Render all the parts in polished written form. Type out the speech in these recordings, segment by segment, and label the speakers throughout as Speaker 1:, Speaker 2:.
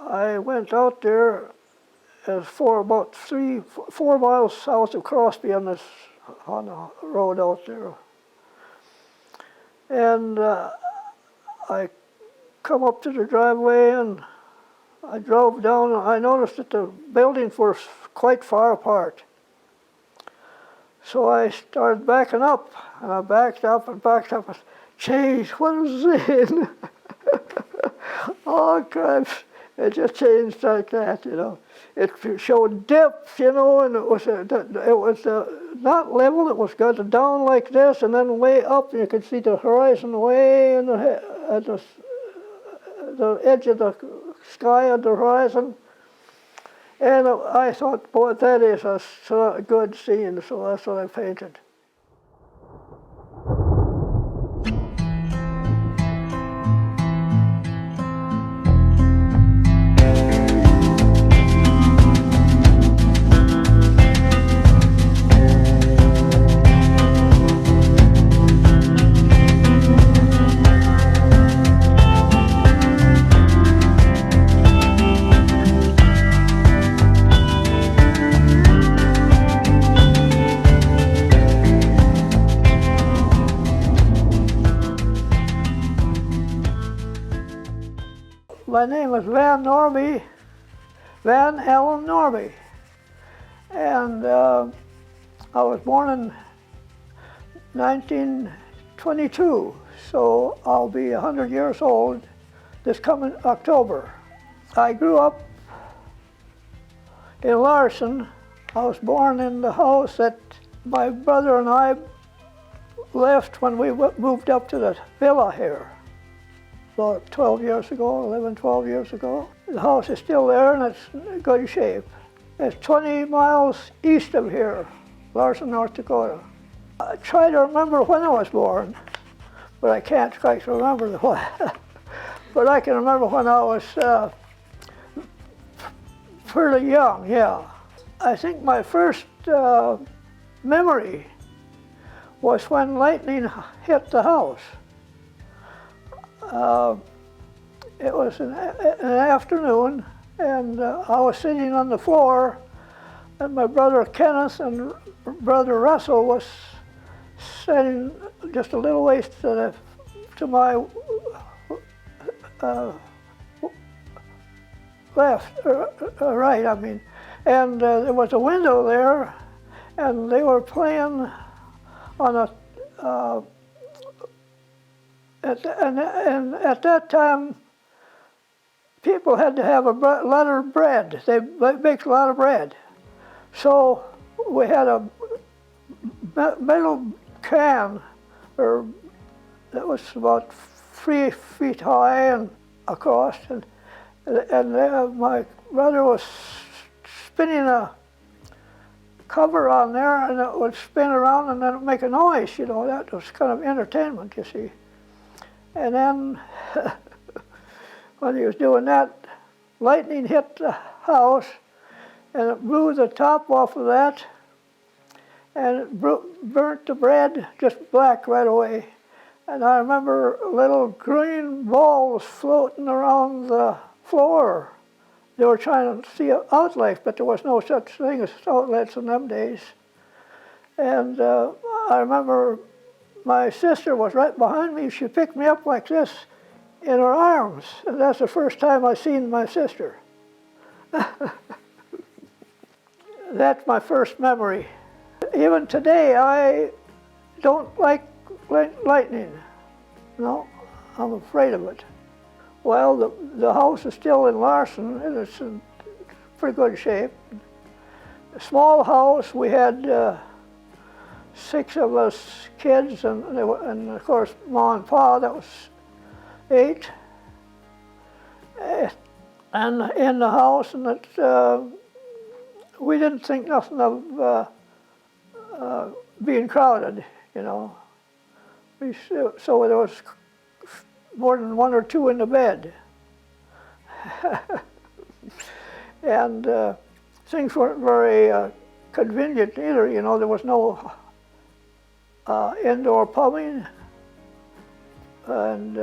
Speaker 1: I went out there as for about 4 miles south of Crosby on the road out there. And I come up to the driveway and I drove down and I noticed that the buildings were quite far apart. So I started backing up, and I backed up and backed up and, geez, what was this? Oh, crap. It just changed like that, you know. It showed depth, you know, and it was not level, it was got down like this and then way up, and you could see the horizon way in at the edge of the sky on the horizon. And I thought, boy, that is a good scene, so that's what I painted. My name is Norby, Van Allen Norby, and I was born in 1922, so I'll be 100 years old this coming October. I grew up in Larson. I was born in the house that my brother and I left when we moved up to the villa here. About 12 years ago, 11, 12 years ago. The house is still there and it's in good shape. It's 20 miles east of here, Larson, North Dakota. I try to remember when I was born, but I can't quite remember the when. But I can remember when I was fairly young, yeah. I think my first memory was when lightning hit the house. It was an afternoon, and I was sitting on the floor, and my brother Kenneth and brother Russell was sitting just a little ways to my left, right, I mean. And there was a window there, and they were playing on a and at that time, people had to have a lot of bread. They baked a lot of bread. So we had a metal can that was about 3 feet high and across, and my brother was spinning a cover on there, and it would spin around and then it would make a noise, you know. That was kind of entertainment, you see. And then when he was doing that, lightning hit the house and it blew the top off of that, and it burnt the bread just black right away. And I remember little green balls floating around the floor. They were trying to see outlets, but there was no such thing as outlets in them days. And I remember my sister was right behind me. She picked me up like this in her arms, and that's the first time I seen my sister. That's my first memory. Even today, I don't like lightning. No, I'm afraid of it. Well, the house is still in Larson, and it's in pretty good shape. A small house. We had 6 of us kids, and of course Ma and Pa, that was 8. And in the house, and we didn't think nothing of being crowded, you know. So there was more than 1 or 2 in the bed. And things weren't very convenient either, you know. There was no indoor plumbing, and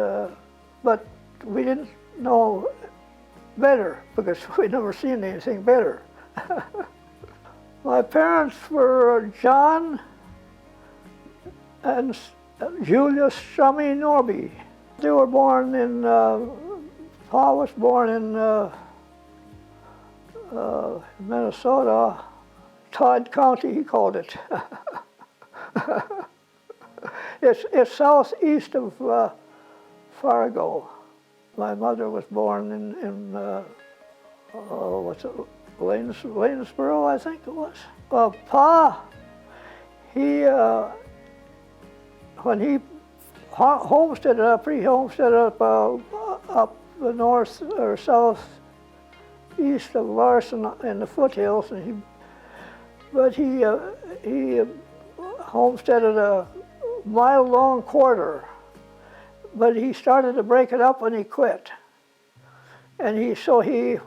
Speaker 1: but we didn't know better because we never seen anything better. My parents were John and Julius Shummy Norby. They were born in, Pa was born in Minnesota, Todd County, he called it. It's southeast of Fargo. My mother was born in what's it, Lanesboro, I think it was. Pa, he, when he homesteaded up up the north or south east of Larson in the foothills, and he homesteaded a mile-long quarter, but he started to break it up when he quit, and so he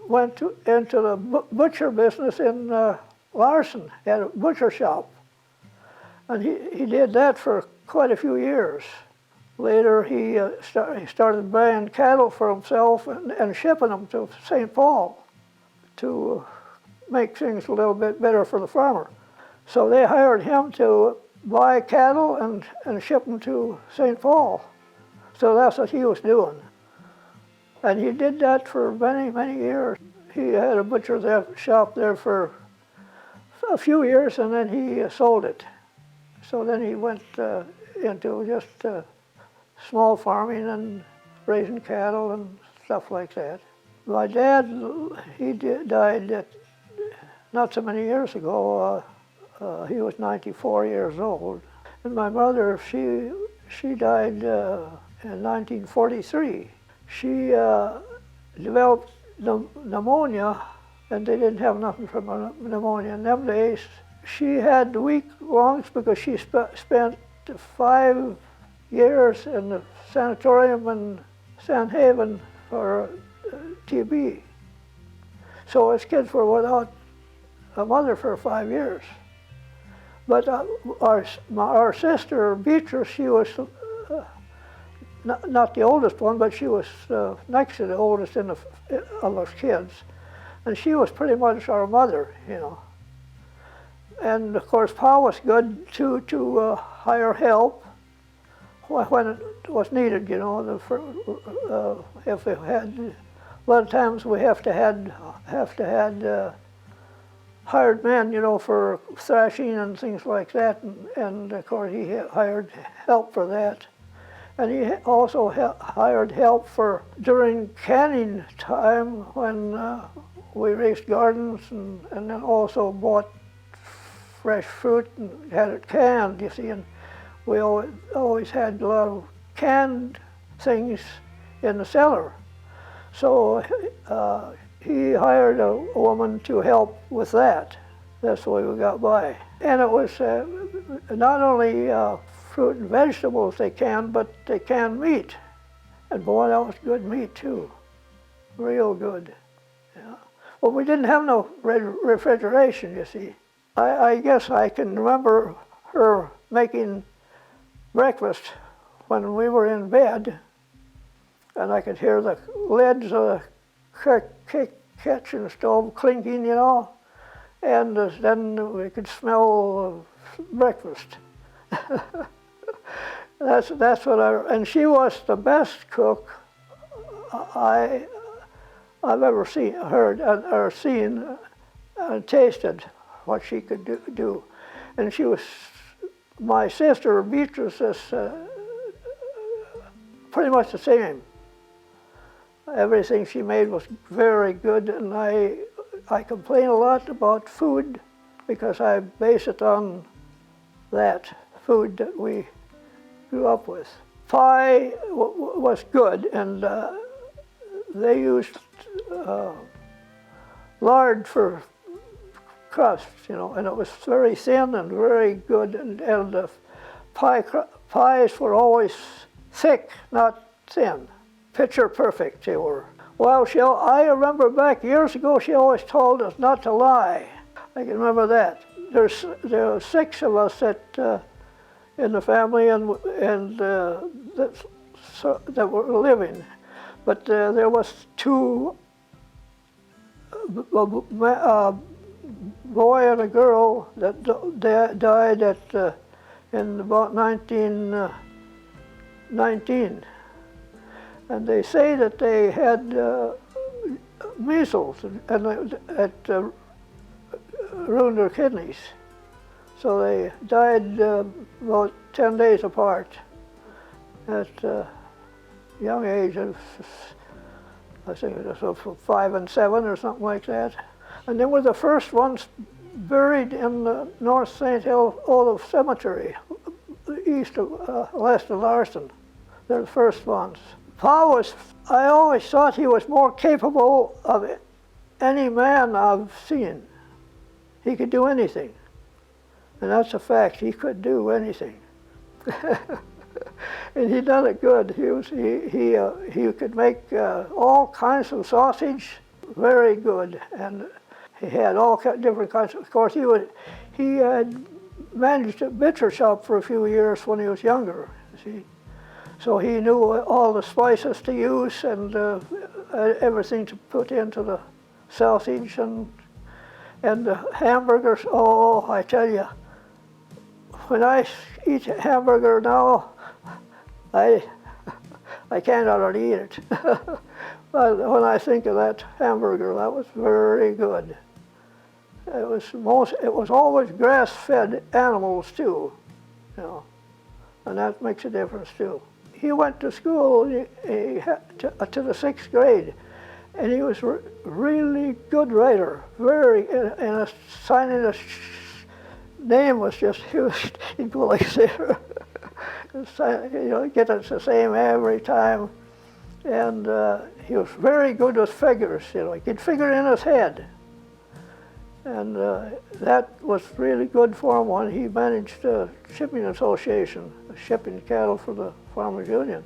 Speaker 1: went into the butcher business in Larson, had a butcher shop, and he did that for quite a few years. Later, he started buying cattle for himself and shipping them to St. Paul to make things a little bit better for the farmer. So they hired him to buy cattle and ship them to St. Paul. So that's what he was doing. And he did that for many, many years. He had a butcher shop there for a few years, and then he sold it. So then he went into just small farming and raising cattle and stuff like that. My dad, he died not so many years ago. He was 94 years old. And my mother, she died in 1943. She developed pneumonia, and they didn't have nothing for pneumonia in them days. She had weak lungs because she spent 5 years in the sanatorium in San Haven for TB. So us kids were without a mother for 5 years. But our sister Beatrice, she was not the oldest one, but she was next to the oldest of us kids, and she was pretty much our mother, you know. And of course, Pa was good to hire help when it was needed, you know. If we had, a lot of times we have to had hired men, you know, for thrashing and things like that, and of course he hired help for that. And he also hired help for during canning time when we raised gardens, and then also bought fresh fruit and had it canned, you see. And we always had a lot of canned things in the cellar. So he hired a woman to help with that. That's the way we got by. And it was not only fruit and vegetables they canned, but they canned meat. And boy, that was good meat too. Real good. Yeah. Well, we didn't have no refrigeration, you see. I guess I can remember her making breakfast when we were in bed, and I could hear the lids of the kitchen stove clinking, you know, and then we could smell breakfast. That's what and she was the best cook I've ever heard or seen and tasted what she could do. And she was, my sister Beatrice is pretty much the same. Everything she made was very good, and I complain a lot about food because I base it on that food that we grew up with. Pie was good, and they used lard for crust, you know, and it was very thin and very good, and the pies were always thick, not thin. Picture perfect they were. Well, I remember back years ago, she always told us not to lie. I can remember that. There were 6 of us in the family, and that were living. But there was two, a boy and a girl that died in about 1919. And they say that they had measles and it ruined their kidneys. So they died about 10 days apart at a young age of, I think it was 5 and 7 or something like that. And they were the first ones buried in the North St. Olaf Cemetery, west of Larson. They're the first ones. Pa I always thought he was more capable of any man I've seen. He could do anything. And that's a fact, he could do anything. And he done it good. He could make all kinds of sausage, very good. And he had all different kinds. Of course, he had managed a butcher shop for a few years when he was younger, you see. So he knew all the spices to use and everything to put into the sausage and the hamburgers. Oh, I tell you, when I eat a hamburger now, I can't hardly eat it. But when I think of that hamburger, that was very good. It was always grass-fed animals too, you know, and that makes a difference too. He went to school to the 6th grade, and he was really good writer. And signing his name was just, he'd go like this, get it the same every time. And he was very good with figures, he could figure in his head. And that was really good for him when he managed a shipping association, shipping cattle for the Farmers Union.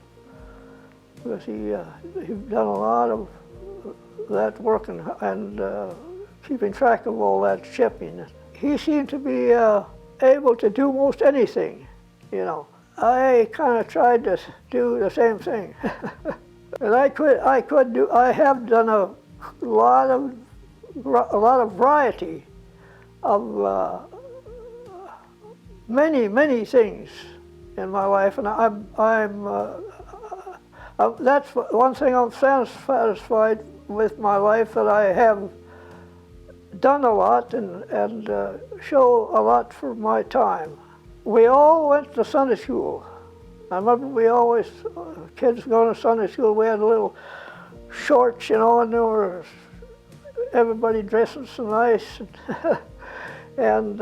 Speaker 1: Because he'd done a lot of that work and keeping track of all that shipping. He seemed to be able to do most anything, I kind of tried to do the same thing. And I have done a lot of variety of many things in my life, and that's one thing I'm satisfied with my life, that I have done a lot and show a lot for my time. We all went to Sunday school. I remember we always, kids going to Sunday school, we had little shorts, and there were everybody dressing so nice. And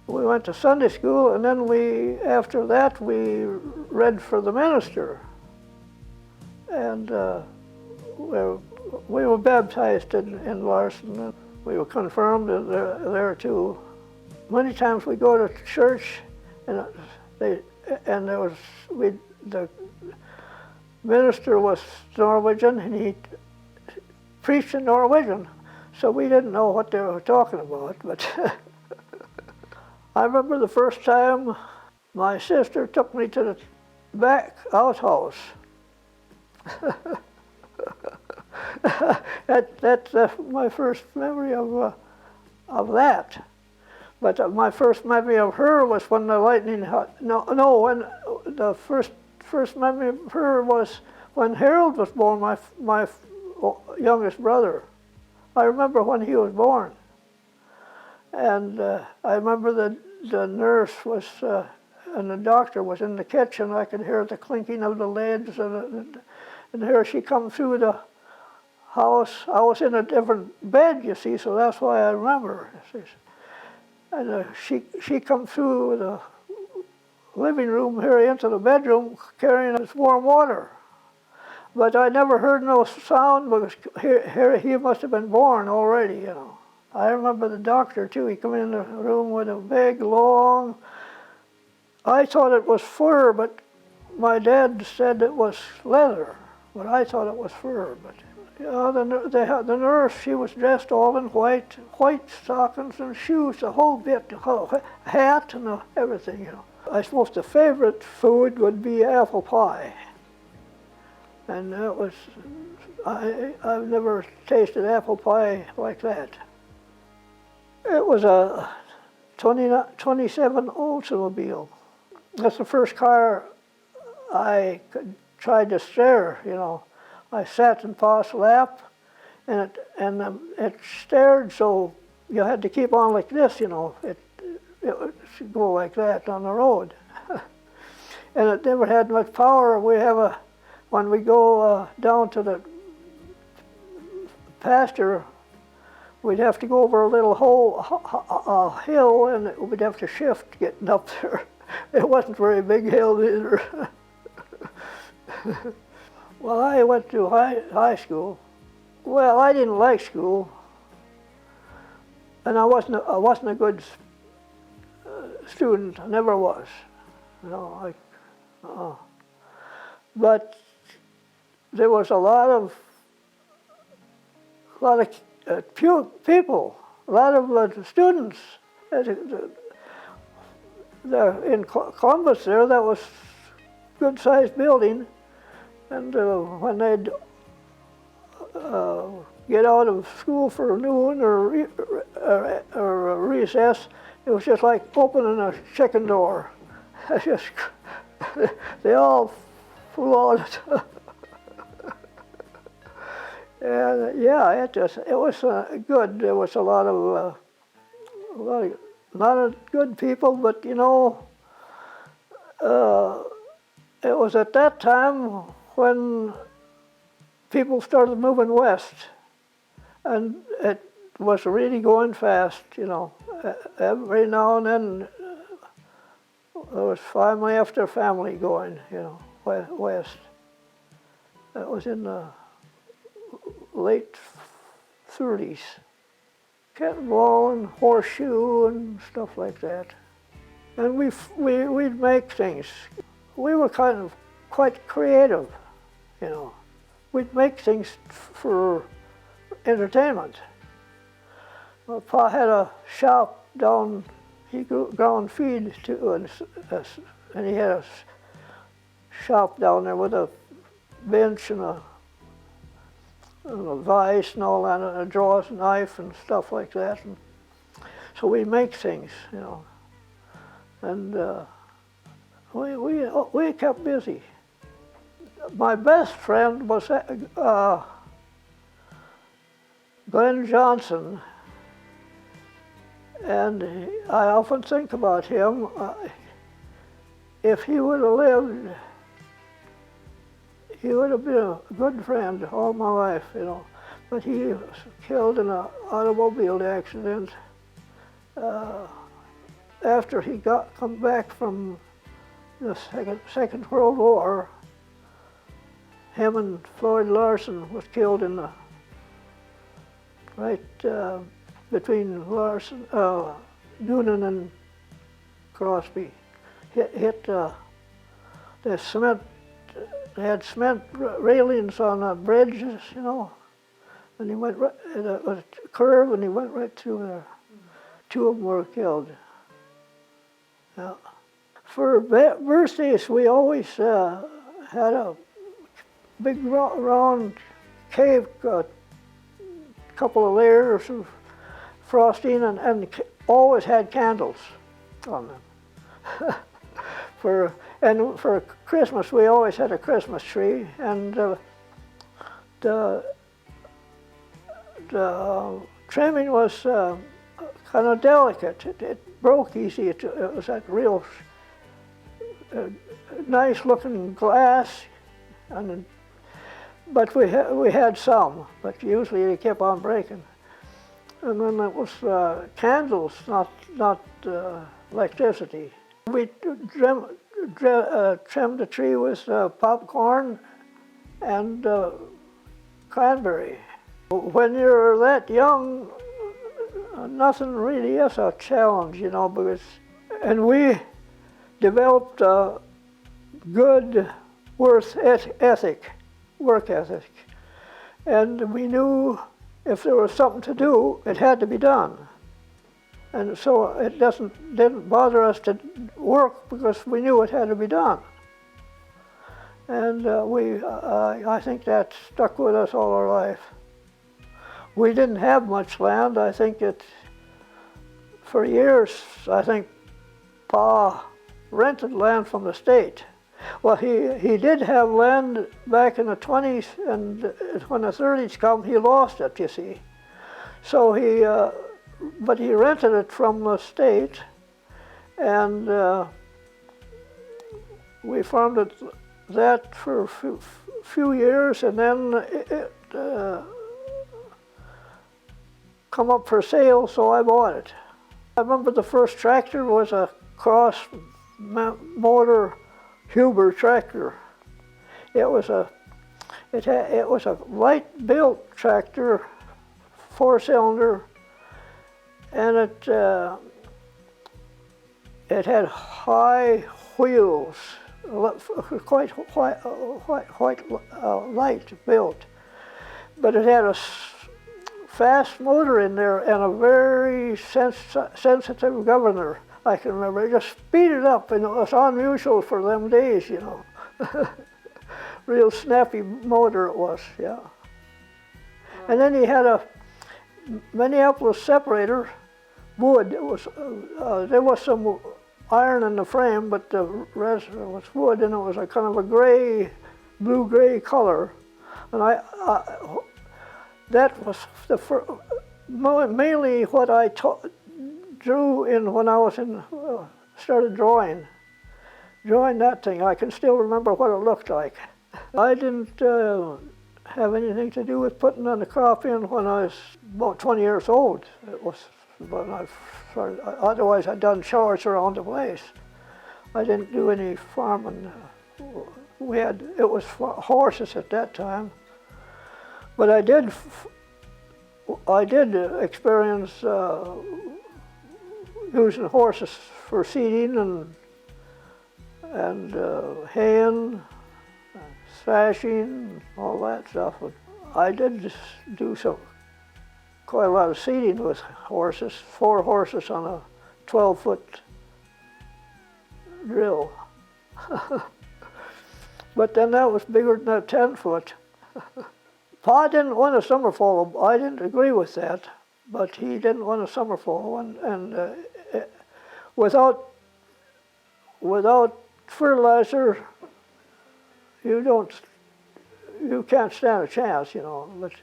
Speaker 1: we went to Sunday school, and then after that, we read for the minister. And we were baptized in Larson, and we were confirmed there too. Many times we go to church, and the minister was Norwegian, and he preached in Norwegian, so we didn't know what they were talking about. But I remember the first time my sister took me to the back outhouse. That's my first memory of that. But my first memory of her was when the lightning when the first memory of her was when Harold was born, my youngest brother. I remember when he was born. And I remember the nurse was, and the doctor was in the kitchen. I could hear the clinking of the lids, and here she come through the house. I was in a different bed, you see, so that's why I remember. And she come through the living room here into the bedroom carrying this warm water. But I never heard no sound because here he must have been born already, I remember the doctor too. He come in the room with a big, long, I thought it was fur, but my dad said it was leather. But I thought it was fur. But the nurse, she was dressed all in white stockings and shoes, the whole bit, the whole hat and everything, I suppose the favorite food would be apple pie. And that was, I've never tasted apple pie like that. It was a 27 Oldsmobile. That's the first car I tried to steer, you know. I sat in Pa's lap, and it steered, so you had to keep on like this, you know. It would go like that on the road. And it never had much power. When we go down to the pasture, we'd have to go over a little hill, and we'd have to shift getting up there. It wasn't a very big hill either. Well, I went to high school. Well, I didn't like school, and I wasn't a good student. I never was. You know, but there was a lot of people, a lot of students. In Columbus there, that was a good-sized building, and when they'd get out of school for noon or recess, it was just like opening a chicken door. They all flew out. And yeah, it was good. There was a lot of not a good people, but you know, it was at that time when people started moving west, and it was really going fast, you know. Every now and then there was family after family going, you know, west. That was in the late 30s. Kettleball and horseshoe and stuff like that. And we'd make things. We were kind of quite creative, you know. We'd make things for entertainment. Well, Pa had a shop down, he ground feed too, and he had a shop down there with a bench and a vise and all that, and a drawers knife and stuff like that. And so we make things, you know. And we kept busy. My best friend was Glenn Johnson, and I often think about him. If he would have lived, he would have been a good friend all my life, you know. But he was killed in an automobile accident after he come back from the Second World War. Him and Floyd Larson was killed in the between Larson, Noonan and Crosby. Hit the cement. They had cement railings on the bridges, you know, and he went it was a curve, and he went right through there. Two of them were killed. Yeah. For birthdays, we always had a big round cake, a couple of layers of frosting, and always had candles on them. For Christmas, we always had a Christmas tree, and the trimming was kind of delicate. It broke easy. It was that real nice-looking glass, but we had some, but usually they kept on breaking. And then it was candles, not electricity. We trimmed the tree with popcorn and cranberry. When you're that young, nothing really is a challenge, you know, and we developed a good work ethic, and we knew if there was something to do, it had to be done. And so it didn't bother us to work because we knew it had to be done. And I think that stuck with us all our life. We didn't have much land. I think that for years, I think Pa rented land from the state. Well, he did have land back in the 20s, and when the 30s come, he lost it, you see. So but he rented it from the state, and we farmed that for a few years, and then it come up for sale, so I bought it. I remember the first tractor was a cross motor Huber tractor. It was a light built tractor, 4-cylinder, and it had high wheels, quite light built, but it had a fast motor in there and a very sensitive governor. I can remember it just speeded up, and it was unusual for them days, you know. Real snappy motor it was, yeah. And then he had a Minneapolis separator, wood. It was there was some iron in the frame, but the rest was wood, and it was a kind of a gray, blue-gray color. And that was mainly what I drew in when I was started drawing that thing. I can still remember what it looked like. I didn't have anything to do with putting on the crop in when I was about 20 years old. It was when I started. Otherwise, I'd done chores around the place. I didn't do any farming. It was horses at that time. But I did experience using horses for seeding and haying, thrashing, all that stuff. But I did do quite a lot of seeding with horses, 4 horses on a 12-foot drill. But then that was bigger than a 10-foot. Pa didn't want a summer fall. I didn't agree with that, but he didn't want a summer fall, and without fertilizer, you can't stand a chance, you know. But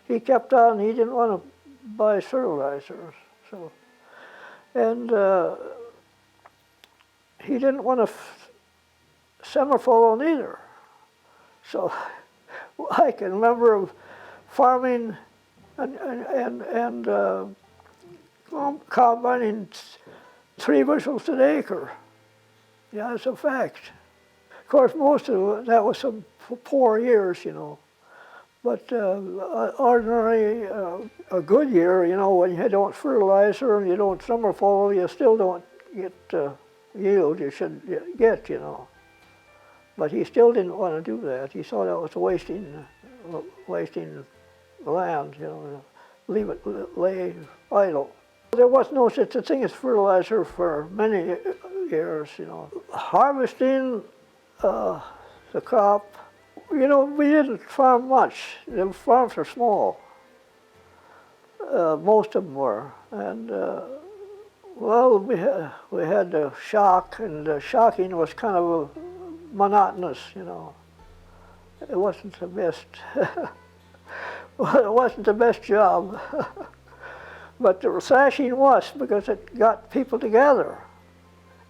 Speaker 1: he kept on. He didn't want to buy fertilizer, so, and he didn't want a summer fall either. So I can remember farming and combining 3 bushels an acre. Yeah, it's a fact. Of course, most of that was some poor years, you know. But ordinarily, a good year, you know, when you don't fertilizer and you don't summer fall, you still don't get yield you should get, you know. But he still didn't want to do that. He saw that was wasting land, you know, leave it lay idle. There was no such a thing as fertilizer for many years, you know. Harvesting the crop, you know, we didn't farm much. The farms are small. Most of them were, and well, we had the shock, and the shocking was kind of monotonous, you know. It wasn't the best. Well, it wasn't the best job, but the thrashing was, because it got people together,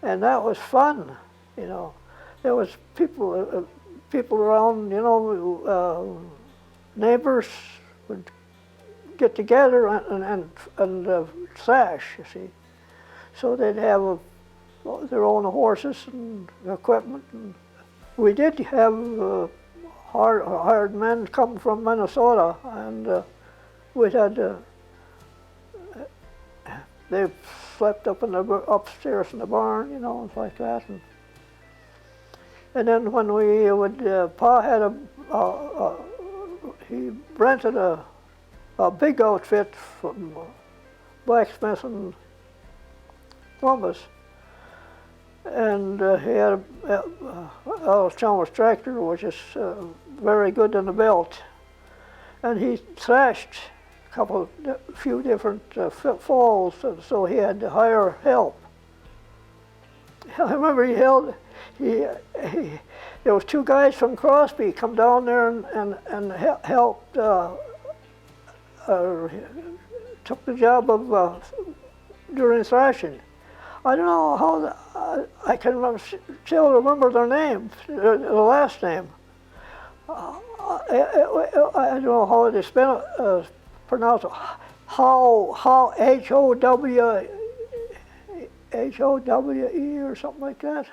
Speaker 1: and that was fun, you know. There was people around, you know, neighbors would get together and thrash, you see. So they'd have their own horses and equipment. And we did have hired men come from Minnesota, and we had they slept up upstairs in the barn, you know, and like that. And then when we would, Pa had he rented a big outfit from blacksmith in Columbus, and he had a Chalmers tractor, which is very good in the belt, and he thrashed a few different falls, and so he had to hire help. I remember there was two guys from Crosby come down there and helped, took the job of during thrashing. I don't know how, I can still remember their names, the last name. I don't know how it is pronounced. How Howe or something like that.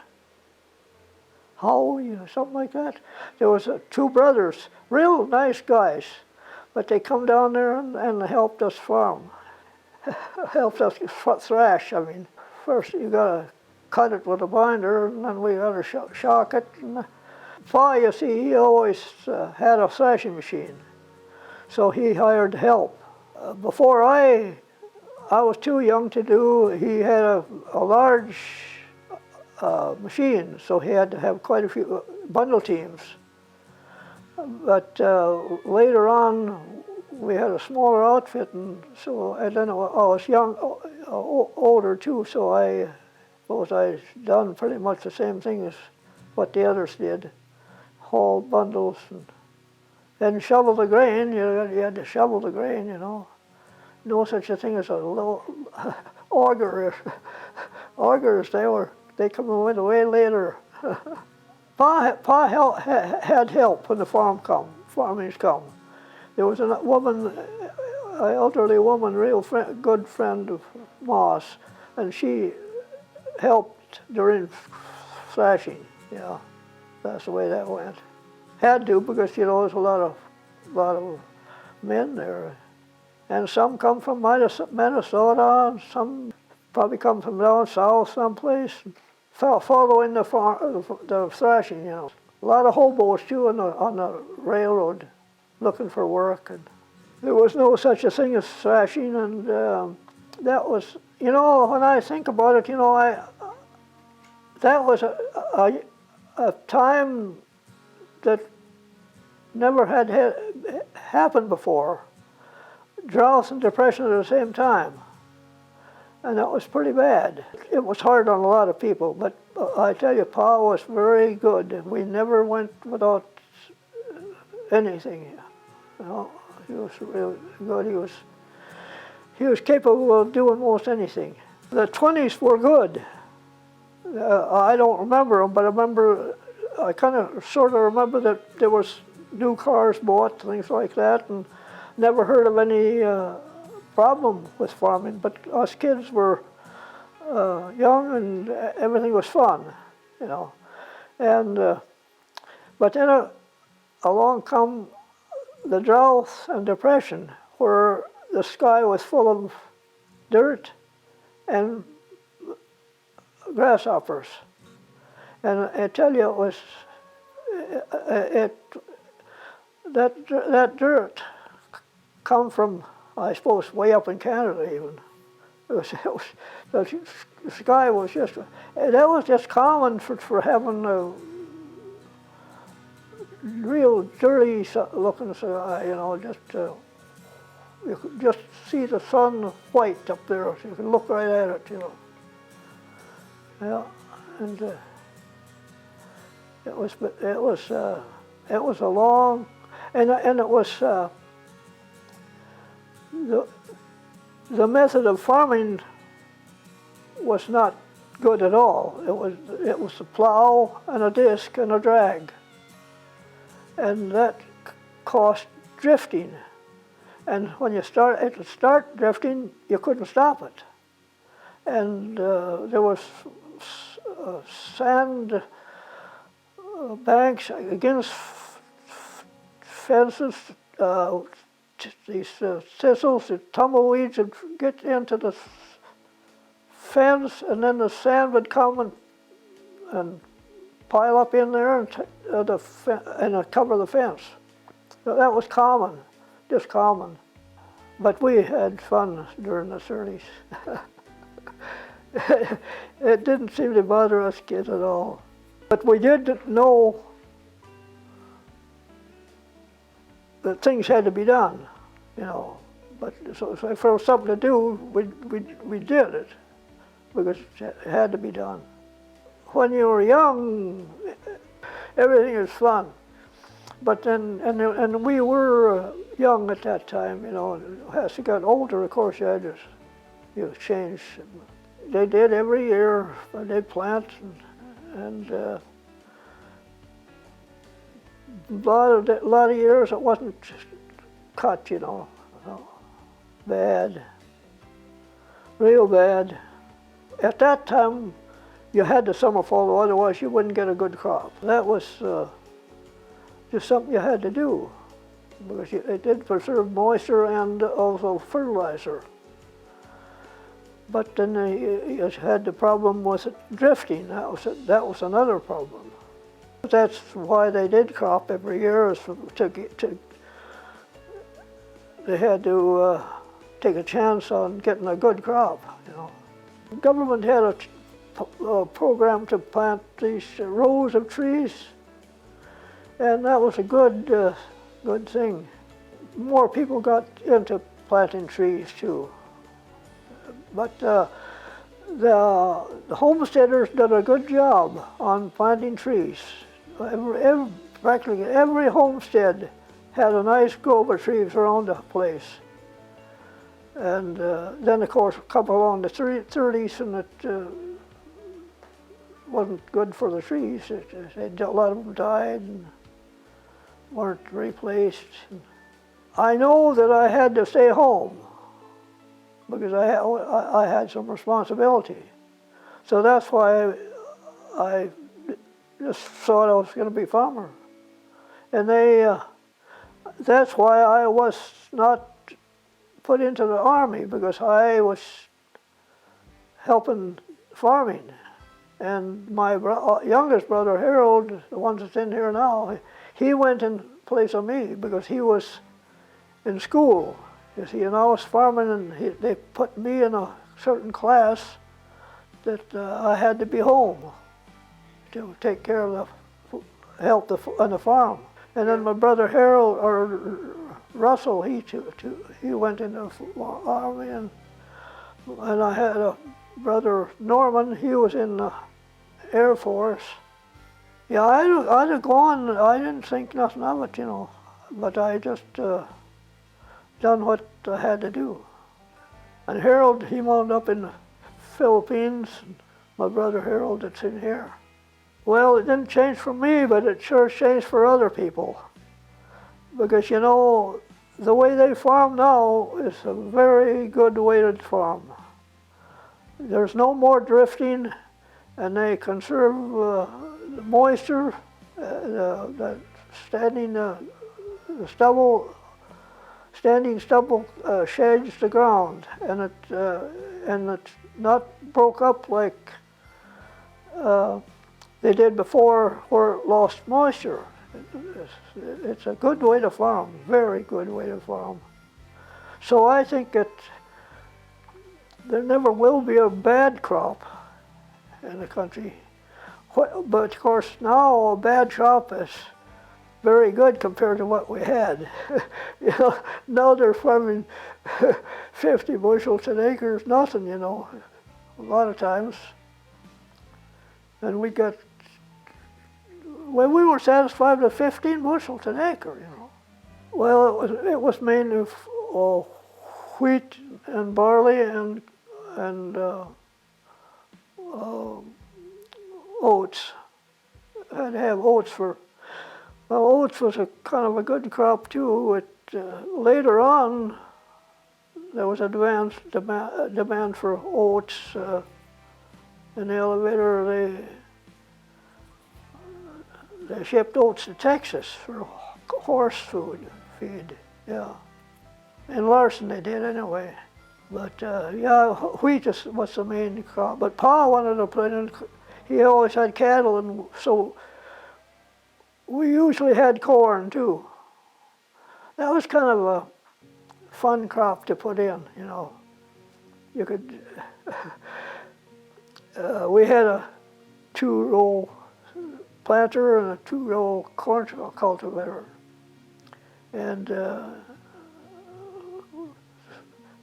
Speaker 1: Howe, something like that. There was two brothers, real nice guys, but they come down there and helped us farm, helped us thrash. I mean, first you gotta cut it with a binder, and then we gotta shock it. And Pa, you see, he always had a thrashing machine, so he hired help. Before I was too young to do. He had a large machine, so he had to have quite a few bundle teams. But later on, we had a smaller outfit, and then I was young, older too. So I suppose I done pretty much the same thing as what the others did, haul bundles and then shovel the grain. You had to shovel the grain, No such a thing as a low auger. Augers, they come away way later. Pa had help when the farmers come. There was a woman, an elderly woman, good friend of Ma's, and she helped during thrashing. Yeah, that's the way that went. Had to, because there's a lot of men there. And some come from Minnesota, and some probably come from down south someplace, following the thrashing, A lot of hobos too on the railroad, looking for work. And there was no such a thing as thrashing, and that was, when I think about it, that was a time that never had happened before. Drought and depression at the same time, and that was pretty bad. It was hard on a lot of people, but I tell you, Pa was very good. We never went without anything. He was really good. He was capable of doing most anything. The 20s were good. I don't remember them, but I kind of sort of remember that there was new cars bought, things like that, and never heard of any problem with farming, but us kids were young and everything was fun, And but then along come the drought and depression, where the sky was full of dirt and grasshoppers, and I tell you, it was that dirt come from, I suppose, way up in Canada even. The sky was just, that was just common for having a real dirty looking sky, you could just see the sun white up there, so you could look right at it, Yeah, and it was a long, and it was, the method of farming was not good at all. It was a plow and a disc and a drag, and that caused drifting. And when you start drifting, you couldn't stop it. And there was sand banks against fences. These thistles, the tumbleweeds would get into the fence, and then the sand would come and pile up in there and cover the fence. So that was common, just common. But we had fun during the 30s. It didn't seem to bother us kids at all. But we did know that things had to be done, you know. But so if there was something to do, we did it because it had to be done. When you were young, everything is fun. But then, and we were young at that time, you know. As you got older, of course, you change. They did every year. They'd plant and a lot of years it wasn't cut, you know. Bad, real bad. At that time, you had the summer follow, otherwise you wouldn't get a good crop. That was just something you had to do because it did preserve moisture and also fertilizer. But then you had the problem with it drifting. That was another problem. That's why they did crop every year, is they had to take a chance on getting a good crop, you know. The government had a program to plant these rows of trees, and that was a good thing. More people got into planting trees too. But the homesteaders did a good job on planting trees. Practically every homestead had a nice grove of trees around the place. And then, of course, a couple along the 30s, and it wasn't good for the trees. A lot of them died and weren't replaced. I know that I had to stay home because I had some responsibility. So that's why I just thought I was going to be a farmer. And that's why I was not put into the army, because I was helping farming. And my youngest brother, Harold, the one that's in here now, he went in place of me because he was in school. You see, and I was farming, and they put me in a certain class that I had to be home to take care of help on the farm. And then my brother Harold, or Russell, he went in the army, and I had a brother Norman. He was in the Air Force. Yeah, I'd have gone. I didn't think nothing of it, you know, but I just done what I had to do. And Harold, he wound up in the Philippines. My brother Harold, that's in here. Well, it didn't change for me, but it sure changed for other people. Because, you know, the way they farm now is a very good way to farm. There's no more drifting, and they conserve the moisture, the standing stubble shades the ground, and it's not broke up like they did before, where it lost moisture. It's a good way to farm, very good way to farm. So I think that there never will be a bad crop in the country. But of course now a bad crop is very good compared to what we had. You know, now they're farming 50 bushels an acre is nothing, you know, a lot of times. And we got, well, we were satisfied with 15 bushels an acre, you know. Well, it was mainly wheat and barley and oats. I had to have oats for. Well, oats was a kind of a good crop too. Later on, there was a demand for oats. In the elevator, they shipped oats to Texas for horse feed. Yeah, in Larson they did anyway. But yeah, wheat was the main crop. But Pa wanted to put in. He always had cattle, and so we usually had corn too. That was kind of a fun crop to put in, you know. You could we had a 2-row planter and a 2-row corn cultivator. And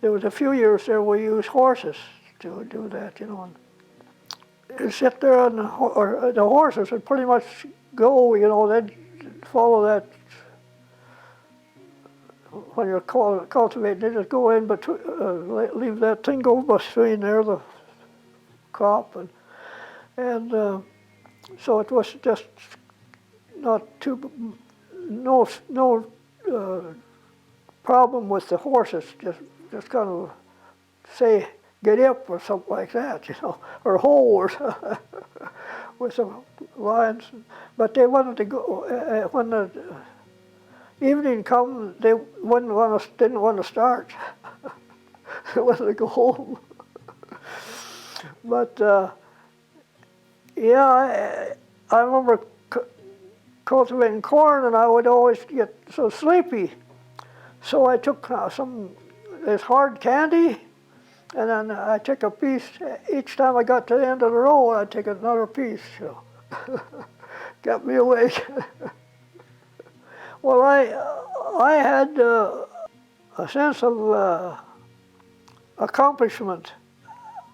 Speaker 1: there was a few years there we used horses to do that, you know. And you'd sit there and the horses would pretty much go, you know, they'd follow that. When you're cultivating, they just go in between, leave that thing go between there, the crop, and so it was just not no problem with the horses. Just kind of say get up or something like that, you know, or hold or with some lines. But they wanted to go when the evening come. They didn't want to start. They wanted to go home. But yeah, I remember cultivating corn, and I would always get so sleepy. So I took this hard candy, and then I took a piece. Each time I got to the end of the row, I'd take another piece. So got me awake. Well, I had a sense of accomplishment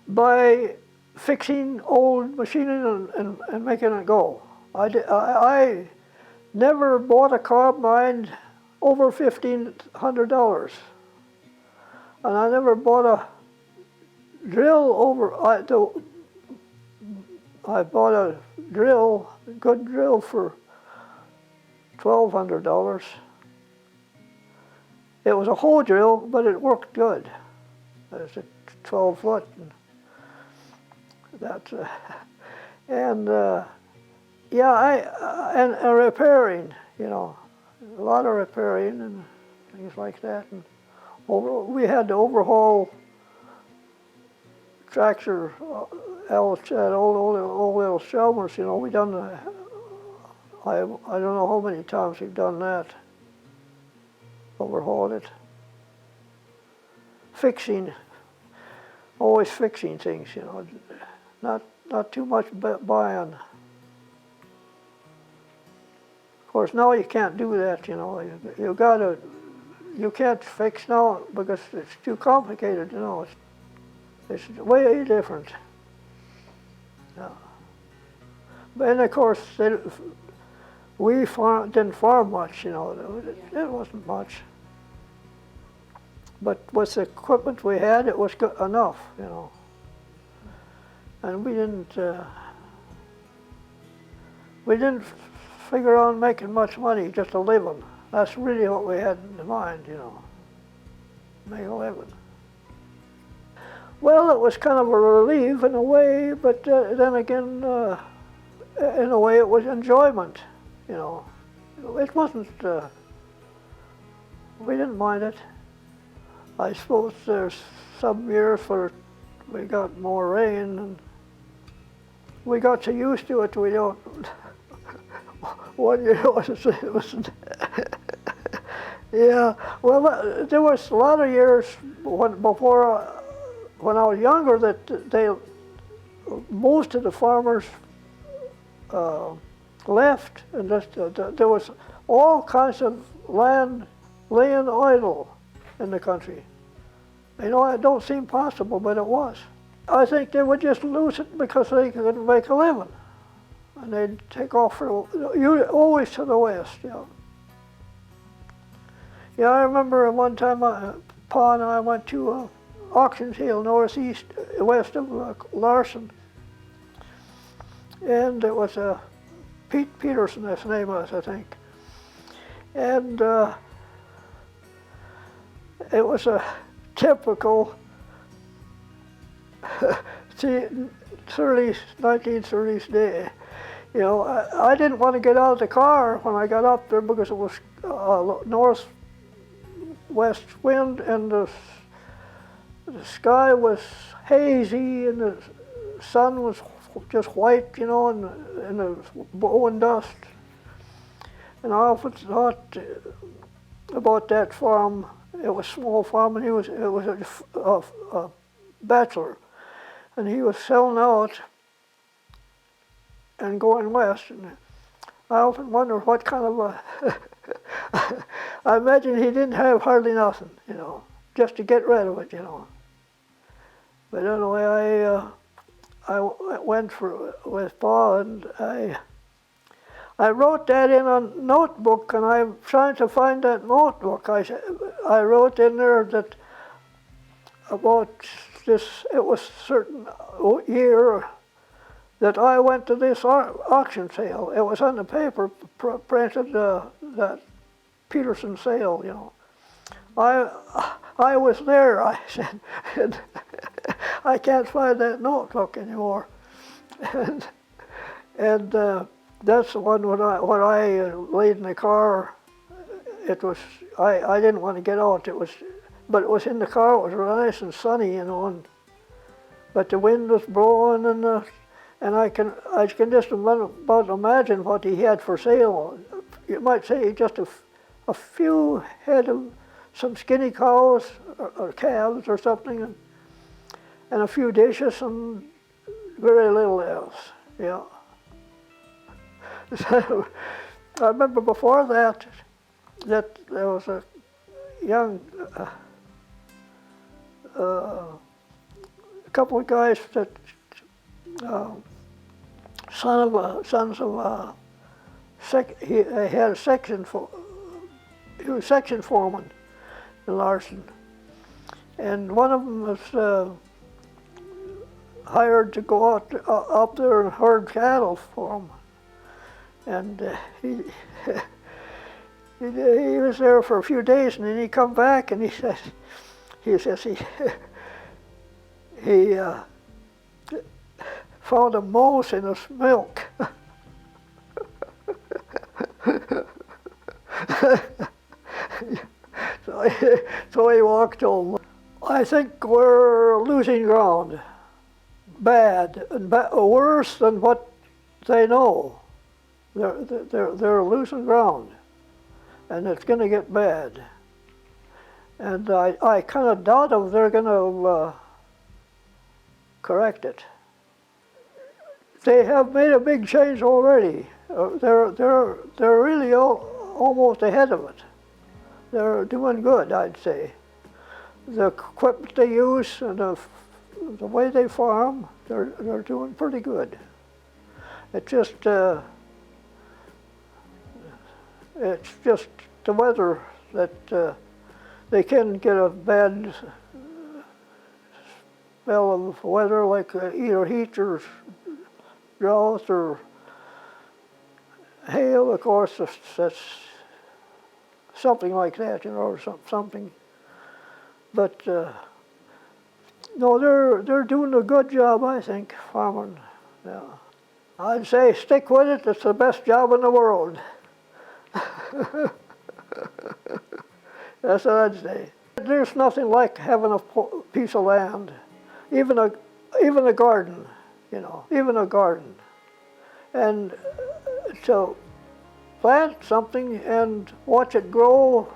Speaker 1: by fixing old machinery and making it go. I never bought a combine over $1,500, and I never bought a drill over. I bought a good drill for $1,200. It was a hoe drill, but it worked good. It was a 12-foot. Yeah, and repairing, you know, a lot of repairing and things like that. And we had to overhaul tractor, old little Chalmers, you know. We done I don't know how many times we've done that. Overhauled it. Fixing, always fixing things, you know. Not too much buying. Of course, now you can't do that, you know. You can't fix now because it's too complicated, you know. It's way different. Yeah. And of course, we didn't farm much, you know. It wasn't much. But with the equipment we had, it was good enough, you know. And we didn't figure on making much money, just a living. That's really what we had in mind, you know, make a living. Well, it was kind of a relief in a way, but then again, in a way it was enjoyment, you know. It wasn't, we didn't mind it. I suppose there's some years where we got more rain and we got so used to it we don't. One year it was yeah, well, there was a lot of years when I was younger that most of the farmers left, and there was all kinds of land laying idle in the country. You know, it don't seem possible, but it was. I think they would just lose it because they couldn't make a living. And they'd take off always to the west, you know. Yeah, I remember one time Pa and I went to Auctions Hill, west of Larson. And it was Pete Peterson, his name was, I think. And it was a typical 1930s day. You know, I didn't want to get out of the car when I got up there because it was northwest wind and the sky was hazy and the sun was just white, you know, and the blowing dust. And I often thought about that farm. It was a small farm, and it was a bachelor. and he was selling out and going west. And I often wonder what kind of a I imagine he didn't have hardly nothing, just to get rid of it. But anyway, I went with Pa, and I wrote that in a notebook, and I'm trying to find that notebook. I wrote in there that about this, it was a certain year that I went to this auction sale. It was on the paper, printed, that Peterson sale, I was there, I said, and I can't find that notebook anymore. and that's the one when I laid in the car. It was, I didn't want to get out. But it was in the car. It was nice and sunny, but the wind was blowing, and I can just about imagine what he had for sale. You might say just a few head of some skinny cows or calves or something, and a few dishes and very little else. Yeah. So I remember before that there was a young couple of guys that sons of he had a section for. He was section foreman in Larson, and one of them was hired to go out up there and herd cattle for him, and he was there for a few days, and then he come back and he says he found a mouse in his milk. So he walked home. I think we're losing ground, bad, and worse than what they know. They're losing ground, and it's going to get bad. And I kind of doubt if they're going to correct it. They have made a big change already. They're really almost ahead of it. They're doing good, I'd say. The equipment they use and the way they farm, they're doing pretty good. It's just the weather that they can get a bad spell of weather, like either heat or drought or hail. Of course, that's something like that, or something. But no, they're doing a good job, I think, farming. Yeah, I'd say stick with it. It's the best job in the world. That's what I'd say. There's nothing like having a piece of land, even a garden, even a garden, and so plant something and watch it grow.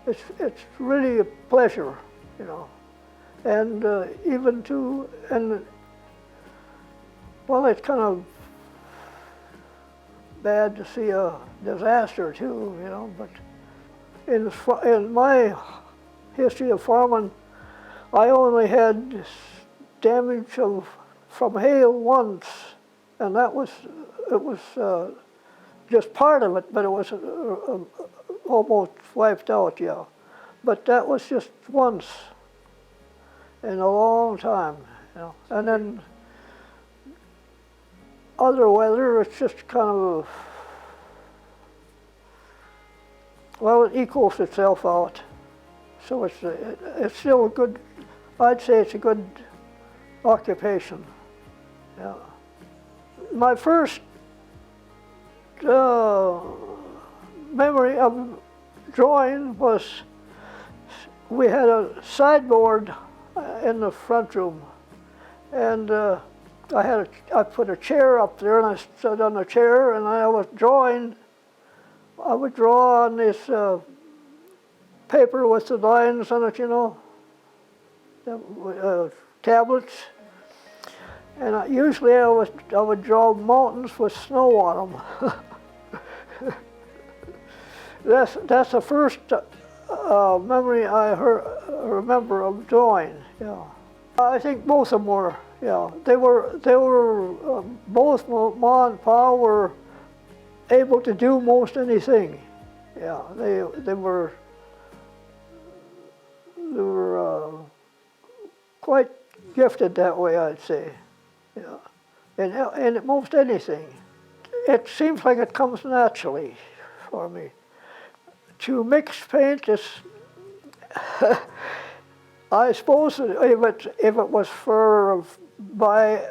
Speaker 1: It's really a pleasure, and well, it's kind of bad to see a disaster too, but in my history of farming, I only had damage from hail once, and it was just part of it, but it was almost wiped out, yeah. But that was just once in a long time, And then other weather, it's just kind of, well, it equals itself out. So it's still a good, I'd say it's a good occupation, yeah. My first memory of drawing was we had a sideboard in the front room, and I put a chair up there, and I stood on the chair, and I was drawing. I would draw on this paper with the lines on it, tablets, And usually I would draw mountains with snow on them. That's the first memory I remember of drawing. Yeah, I think both of them were. Yeah, they were both Ma and Pa were able to do most anything. Yeah, they were quite gifted that way, I'd say. Yeah, and most anything. It seems like it comes naturally for me. To mix paint is, I suppose, if it was for by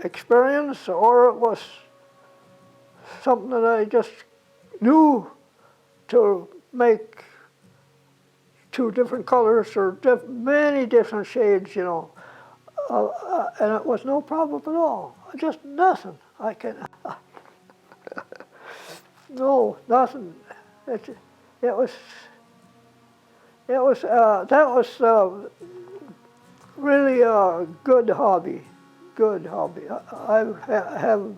Speaker 1: experience, or it was something that I just knew to make two different colors or many different shades, you know, and it was no problem at all. Just nothing. I can. No, nothing. It was. That was really a good hobby. Good hobby. I have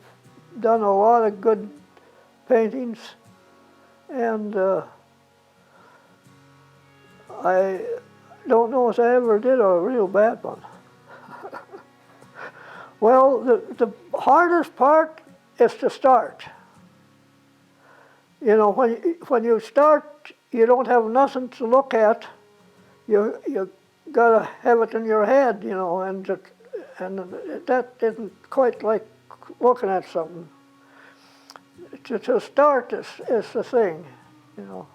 Speaker 1: done a lot of good paintings, and I don't know if I ever did a real bad one. Well, the hardest part is to start. You know, when you start, you don't have nothing to look at. You gotta have it in your head, you know, and that isn't quite like looking at something. To start is the thing, you know.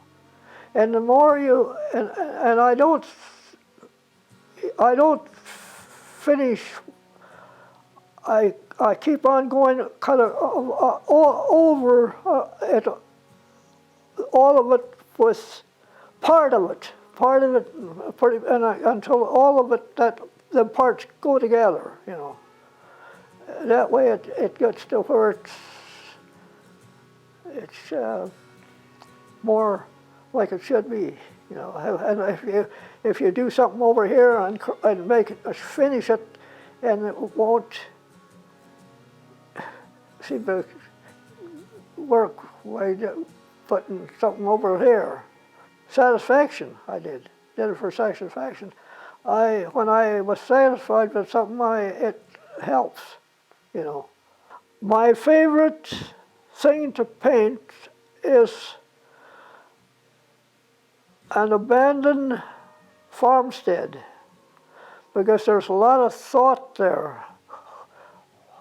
Speaker 1: And the more you and I don't finish. I keep on going, kind of over it. All of it was part of it, until all of it, that the parts go together, you know. That way it gets to where it's more like it should be, you know. And if you do something over here and make it, finish it, and it won't seem to work by putting something over here. Satisfaction, I did it for satisfaction. When I was satisfied with something, it helps, you know. My favorite thing to paint is an abandoned farmstead, because there's a lot of thought there.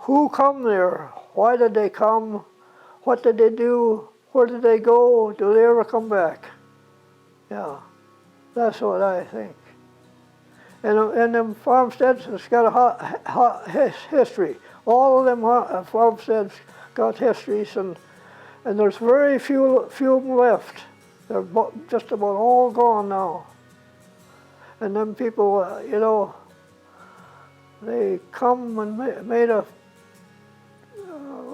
Speaker 1: Who come there? Why did they come? What did they do? Where did they go? Do they ever come back? Yeah, that's what I think. And them farmsteads, it's got a hot history. All of them farmsteads got histories, and there's very few of them left. They're just about all gone now. And then people, you know, they come and made a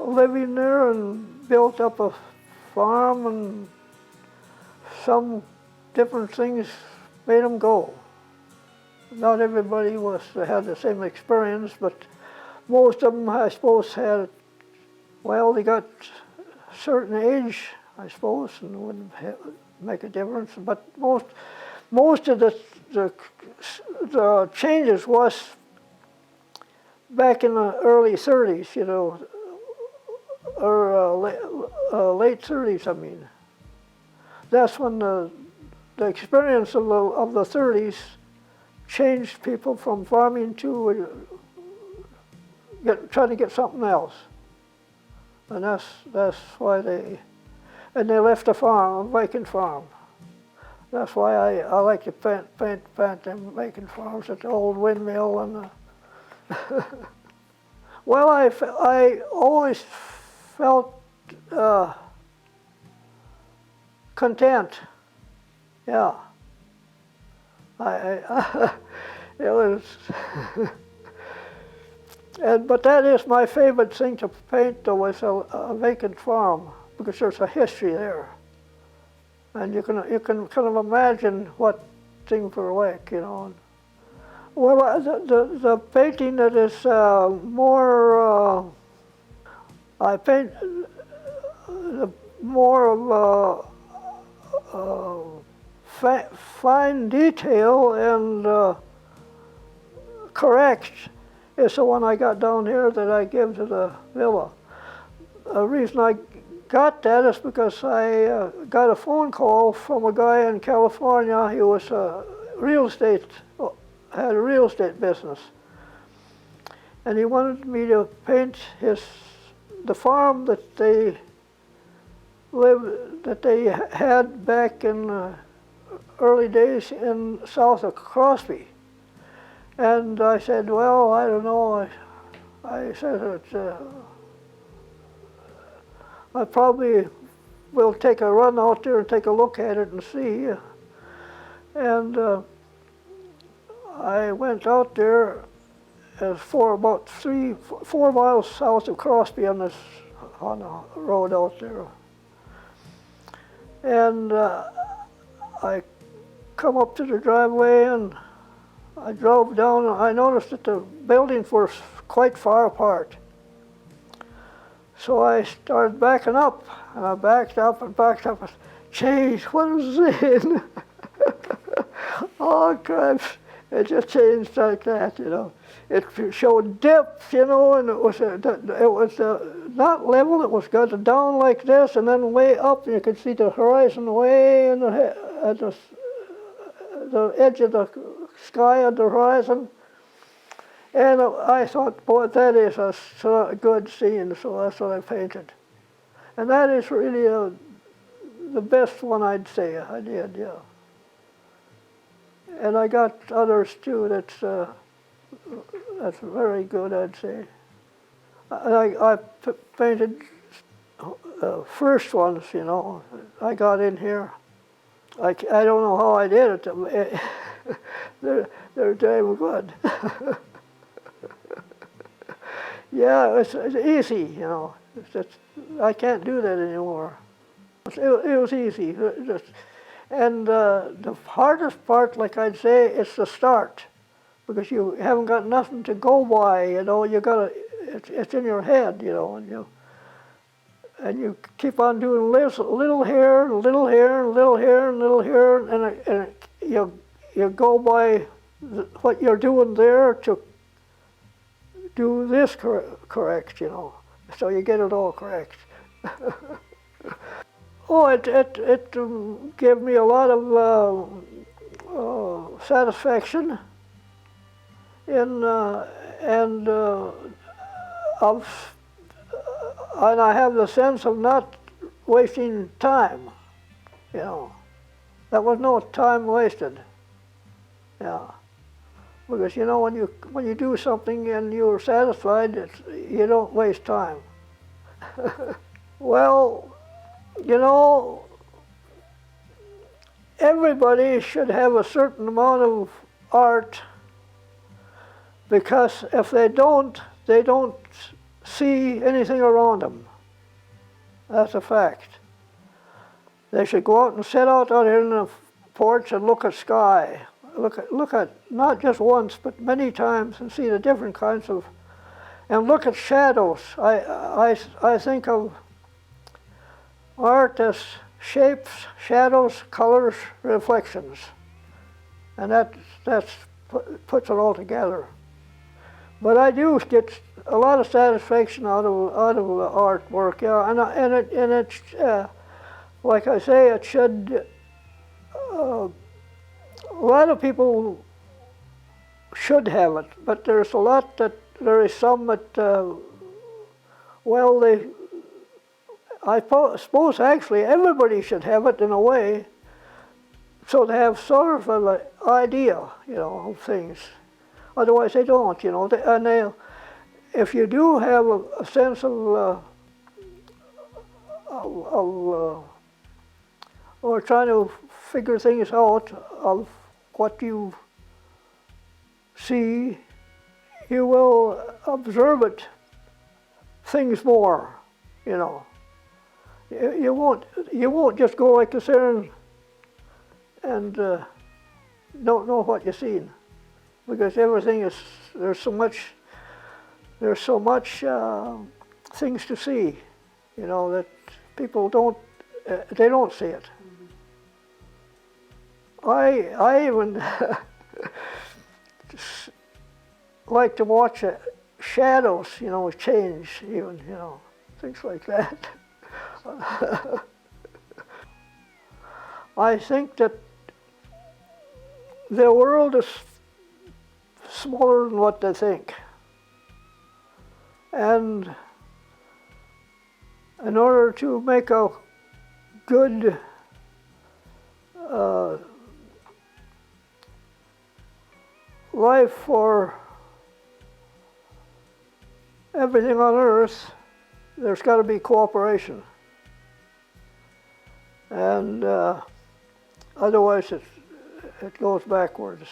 Speaker 1: living there and built up a farm, and some different things made them go. Not everybody had the same experience, but most of them, I suppose, had, well, they got a certain age, I suppose, and wouldn't make a difference. But most of the changes was back in the early 30s, you know, or late 30s, I mean. That's when the experience of the 30s changed people from farming to trying to get something else. And that's why they left the farm, a vacant farm. That's why I like to paint them vacant farms at the old windmill and well, I always felt content. Yeah. It was, but that is my favorite thing to paint, though, is a vacant farm, because there's a history there, and you can kind of imagine what things were like, you know. Well, the painting that is more, I paint more of fine detail and correct is the one I got down here that I give to the villa. The reason I got that is because I got a phone call from a guy in California. He was had a real estate business, and he wanted me to paint the farm that they had back in early days in south of Crosby. And I said, well, I don't know. I said that I probably will take a run out there and take a look at it and see. And I went out there for about 4 miles south of Crosby on the road out there. And I come up to the driveway and I drove down and I noticed that the buildings were quite far apart. So I started backing up, and I backed up and backed up and changed. What was it? Oh, crap. It just changed like that, you know. It showed depth, you know, and it was not level. It was got down like this and then way up, and you could see the horizon way at the edge of the sky on the horizon. And I thought, boy, that is a good scene, so that's what I painted. And that is really the best one I'd say I did, yeah. And I got others too that's very good, I'd say. I painted first ones, you know, I got in here. I don't know how I did it. They're damn good. Yeah, it's easy, you know. I can't do that anymore. It was easy. And the hardest part, like I'd say, is the start, because you haven't got nothing to go by. You know, it's in your head, you know, and you keep on doing little here, and little here, and little here, and little here, and you go by what you're doing there to do this correct, you know, so you get it all correct. Oh, it gave me a lot of satisfaction and I have the sense of not wasting time, you know. There was no time wasted, yeah. Because you know, when you do something and you're satisfied, you don't waste time. Well, you know, everybody should have a certain amount of art, because if they don't see anything around them. That's a fact. They should go out and sit out here in the porch and look at sky. Look at not just once, but many times, and see the different kinds of, and look at shadows. I think of art as shapes, shadows, colors, reflections, and that puts it all together. But I do get a lot of satisfaction out of artwork, yeah, and it's like I say, it should. A lot of people should have it, but there is some that, well, I suppose actually everybody should have it in a way, so they have sort of an idea, you know, of things. Otherwise they don't, you know, if you do have a sense of or trying to figure things out of what you see, you will observe things more, you know. You won't just go like this there and don't know what you've seen. because everything is, there's so much things to see, you know, that people don't, they don't see it. I even like to watch shadows, you know, change even, you know, things like that. I think that the world is smaller than what they think. And in order to make a good life for everything on earth, there's got to be cooperation. And otherwise it goes backwards.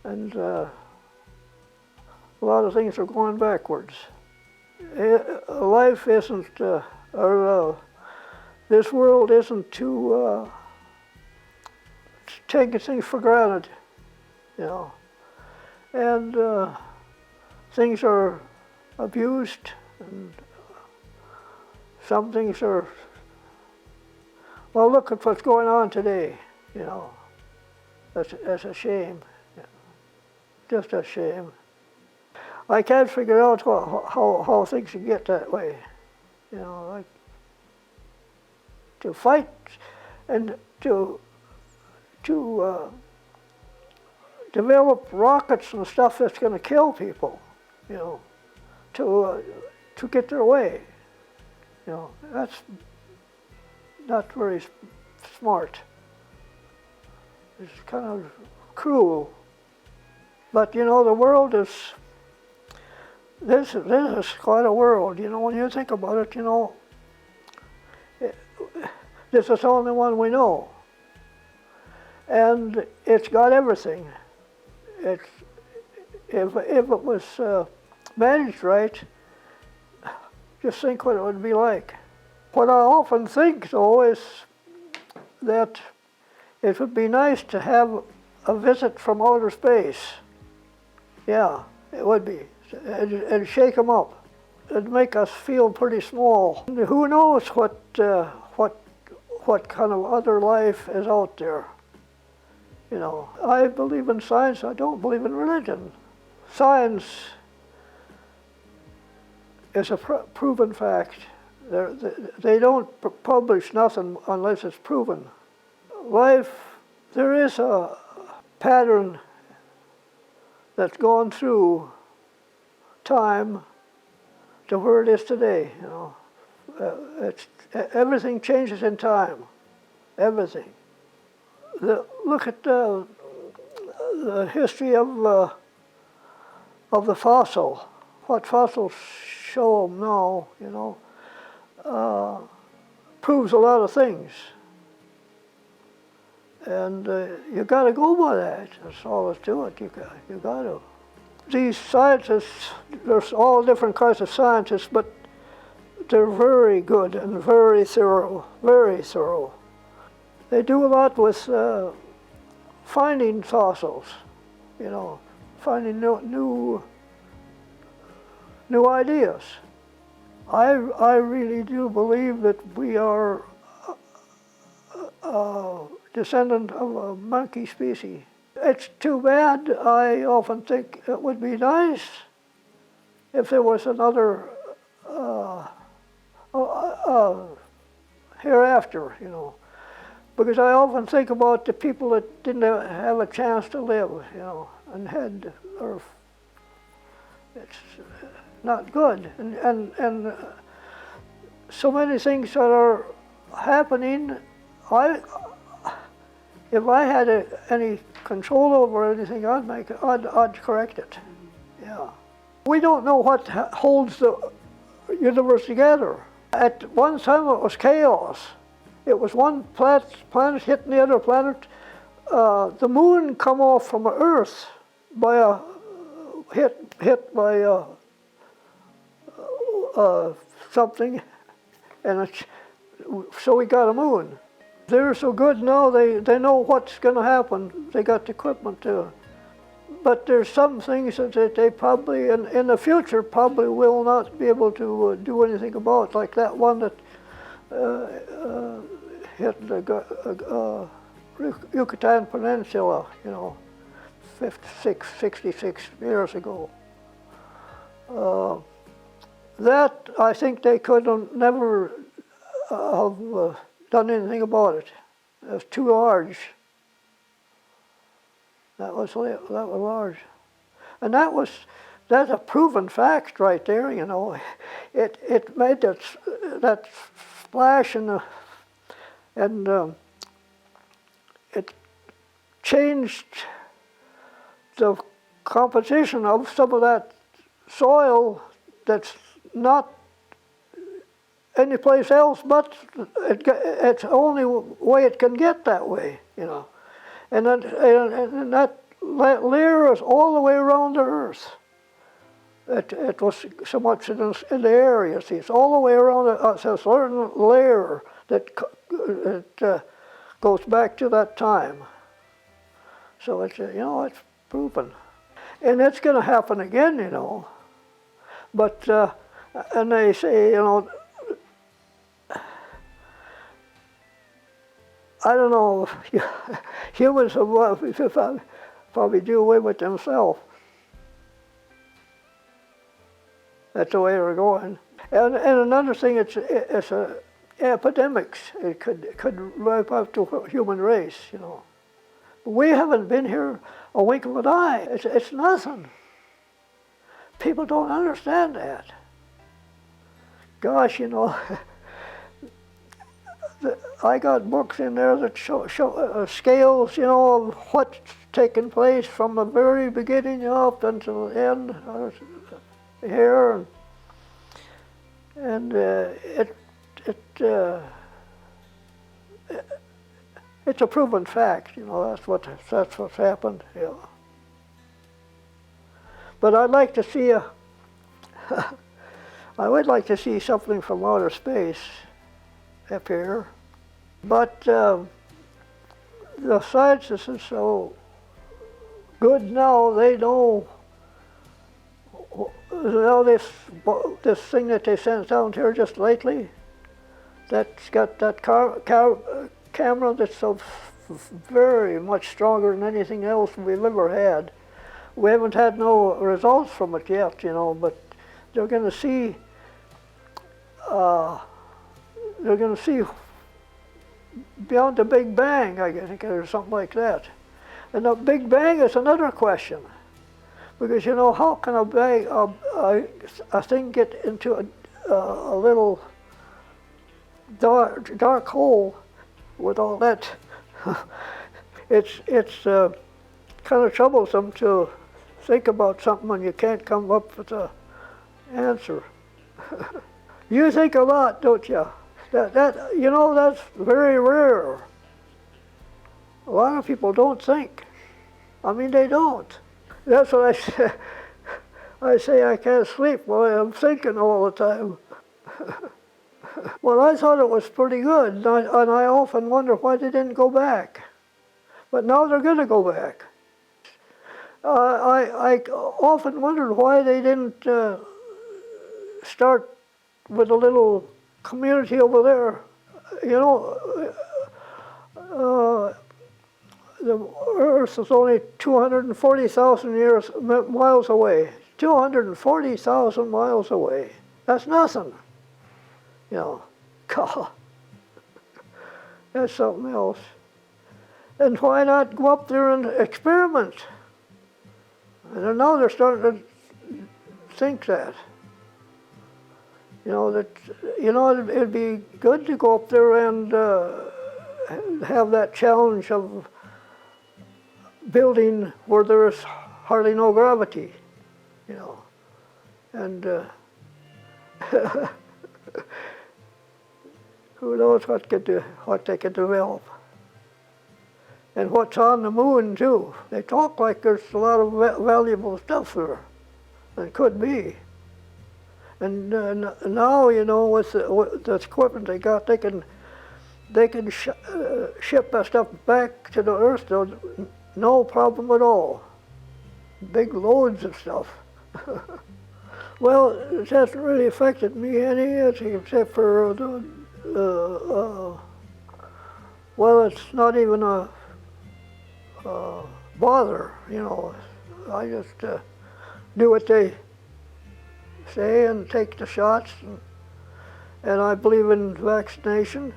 Speaker 1: And a lot of things are going backwards. Life isn't, this world isn't to taking things for granted, you know. And things are abused, and some things are, well, look at what's going on today, you know. That's a shame, just a shame. I can't figure out how things can get that way, you know, like to fight and to develop rockets and stuff that's going to kill people, you know, to get their way, you know, that's not very smart. It's kind of cruel. But you know, the world is, this is quite a world, you know, when you think about it, you know, this is the only one we know. And it's got everything. If it was managed right, just think what it would be like. What I often think, though, is that it would be nice to have a visit from outer space. Yeah, it would be. It'd shake them up. It'd make us feel pretty small. And who knows what kind of other life is out there. You know, I believe in science, I don't believe in religion. Science is a proven fact. They don't publish nothing unless it's proven. Life, there is a pattern that's gone through time to where it is today, you know. Everything changes in time, everything. Look at the history of the fossil. What fossils show them now, you know, proves a lot of things. And you got to go by that. That's all there's to it. You got to. These scientists, there's all different kinds of scientists, but they're very good and very thorough, very thorough. They do a lot with finding fossils, you know, finding new ideas. I really do believe that we are a descendant of a monkey species. It's too bad. I often think it would be nice if there was another hereafter, you know. Because I often think about the people that didn't have a chance to live, you know, and had, or it's not good. And so many things that are happening, if I had any control over anything, I'd correct it. Yeah. We don't know what holds the universe together. At one time it was chaos. It was one planet hitting the other planet. The moon come off from the Earth by a hit by something, and so we got a moon. They're so good now. They know what's going to happen. They got the equipment to but there's some things that they probably, in the future, probably will not be able to do anything about, like that one that hit the Yucatan Peninsula, 66 years ago. That, I think they could never have done anything about it. It was too large. That was large. And that's a proven fact right there, It made that splash and it changed the composition of some of that soil that's not anyplace else, but it's the only way it can get that way, And that layer is all the way around the Earth. It was so much in the air, you see. It's all the way around. It's a certain layer that goes back to that time. So it's proven, and it's going to happen again, But and they say, I don't know. Humans will probably do away with themselves. That's the way we're going. And another thing, it's epidemics. It could wipe out the human race, We haven't been here a wink of an eye. It's nothing. People don't understand that. Gosh, I got books in there that show scales, of what's taken place from the very beginning up until the end here, and it's a proven fact. That's what's happened. But I'd like to see I would like to see something from outer space up here, but the scientists are so good now. They know this thing that they sent down here just lately. That's got that camera that's so very much stronger than anything else we've ever had. We haven't had no results from it yet, but they're going to see. They're going to see beyond the Big Bang, I think, or something like that. And the Big Bang is another question, because how can a thing get into a little dark hole with all that? It's kind of troublesome to think about something when you can't come up with an answer. You think a lot, don't you? That's very rare. A lot of people don't think. I mean, they don't. That's what I say. I say I can't sleep while I'm thinking all the time. Well, I thought it was pretty good, and I often wonder why they didn't go back. But now they're going to go back. I often wondered why they didn't start with a little community over there. The Earth is only 240,000 miles away. 240,000 miles away. That's nothing. God, that's something else. And why not go up there and experiment? And now they're starting to think that. It'd be good to go up there and have that challenge of building where there is hardly no gravity, and who knows what they could develop. And what's on the moon too. They talk like there's a lot of valuable stuff there. It could be. And now, with the equipment they got, they can ship that stuff back to the Earth, no problem at all. big loads of stuff. Well, it hasn't really affected me any, except for well, it's not even a bother, you know. I just do what they say and take the shots, and I believe in vaccination.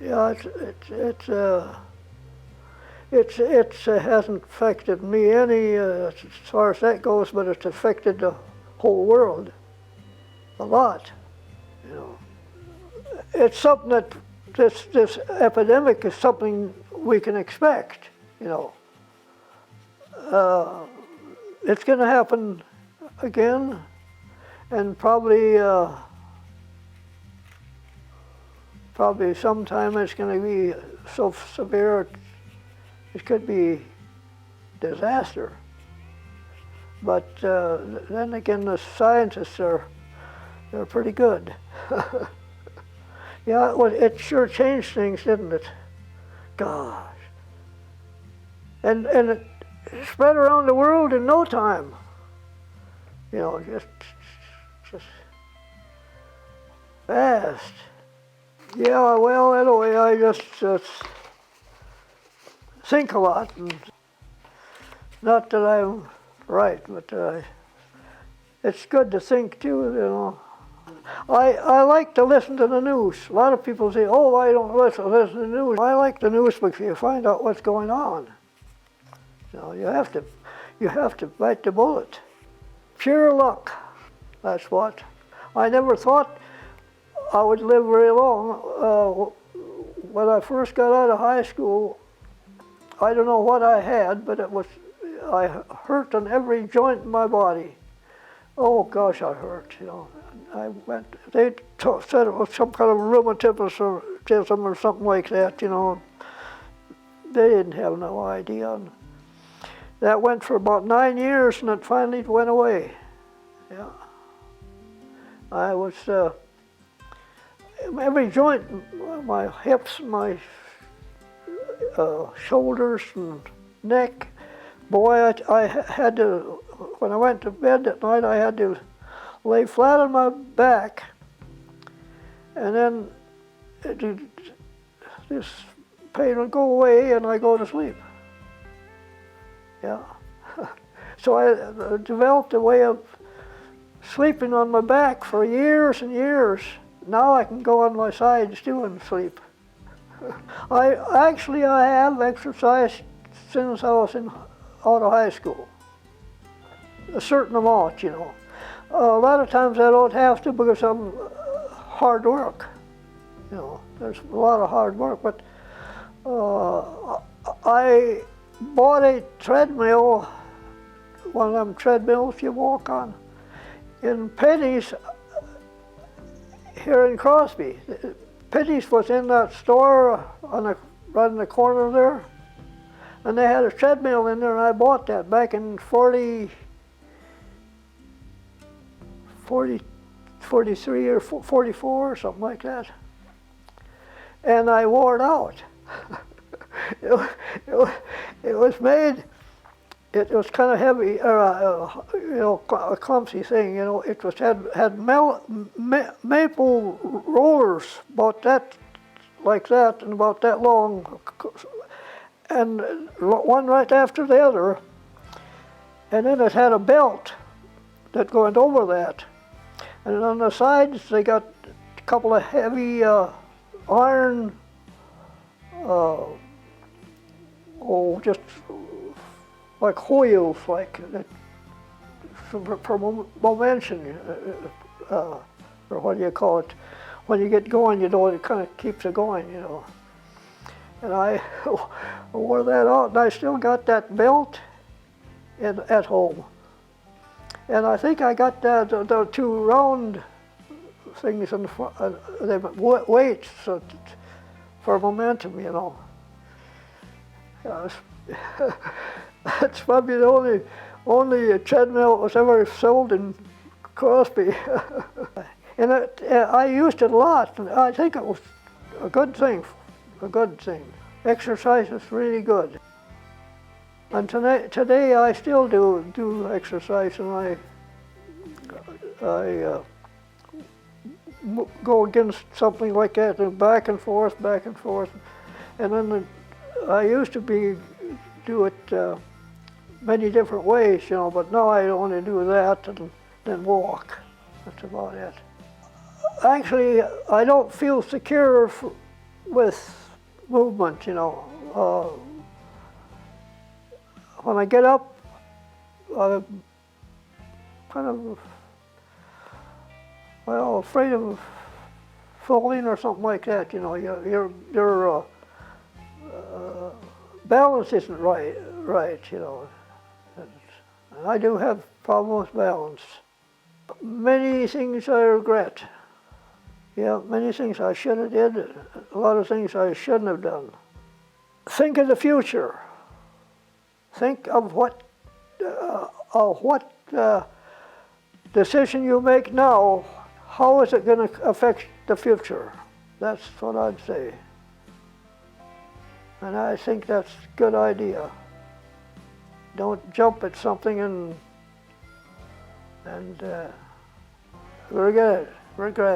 Speaker 1: Yeah, it hasn't affected me any as far as that goes, but it's affected the whole world a lot, you know. It's something that this epidemic is something we can expect, you know. It's going to happen again, and probably sometime it's going to be so severe it could be disaster. But then again, the scientists they're pretty good. Yeah, well, it sure changed things, didn't it? Gosh. And it spread around the world in no time. You know, just fast. Yeah, well, anyway, I just think a lot, and not that I'm right, but it's good to think too, you know. I like to listen to the news. A lot of people say, oh, I don't listen to the news. I like the news because you find out what's going on. You know, you have to bite the bullet. Pure luck, that's what. I never thought I would live very long. When I first got out of high school, I don't know what I had, but I hurt on every joint in my body. Oh gosh, I hurt, you know. They said it was some kind of rheumatism or something like that, you know. They didn't have no idea. And that went for about 9 years, and it finally went away. Yeah. I was, every joint, my hips, my shoulders and neck, boy, I had to, when I went to bed at night, I had to lay flat on my back, and then this pain would go away and I go to sleep. Yeah. So I developed a way of sleeping on my back for years and years. Now I can go on my sides too and sleep. I have exercised since I was out of high school. A certain amount, you know. A lot of times I don't have to because I'm hard work. You know, there's a lot of hard work, but I bought a treadmill, one of them treadmills you walk on, in Penny's here in Crosby. Penny's was in that store right in the corner there, and they had a treadmill in there, and I bought that back in 43 or 44 or something like that. And I wore it out. It was made, it was kind of heavy, you know, a clumsy thing, you know. It was had maple rollers about that, like that, and about that long, and one right after the other. And then it had a belt that went over that. And on the sides, they got a couple of heavy iron, just like hoyles, like for momentum, or what do you call it? When you get going, you know, it kind of keeps it going, you know. And I wore that out, and I still got that belt at home. And I think I got the two round things in the front, they weights for momentum, you know. That's probably the only treadmill that was ever sold in Crosby. And I used it a lot, and I think it was a good thing, Exercise is really good. And today I still do exercise, and I go against something like that, and back and forth, and then I used to do it many different ways, you know, but now I only do that and then walk. That's about it. Actually, I don't feel secure with movement, you know. When I get up, I'm kind of, well, afraid of falling or something like that, you know. Your balance isn't right, you know. And I do have problems with balance. Many things I regret. Yeah, many things I should have did, a lot of things I shouldn't have done. Think of the future. Think of what decision you make now, how is it going to affect the future? That's what I'd say. And I think that's a good idea. Don't jump at something and regret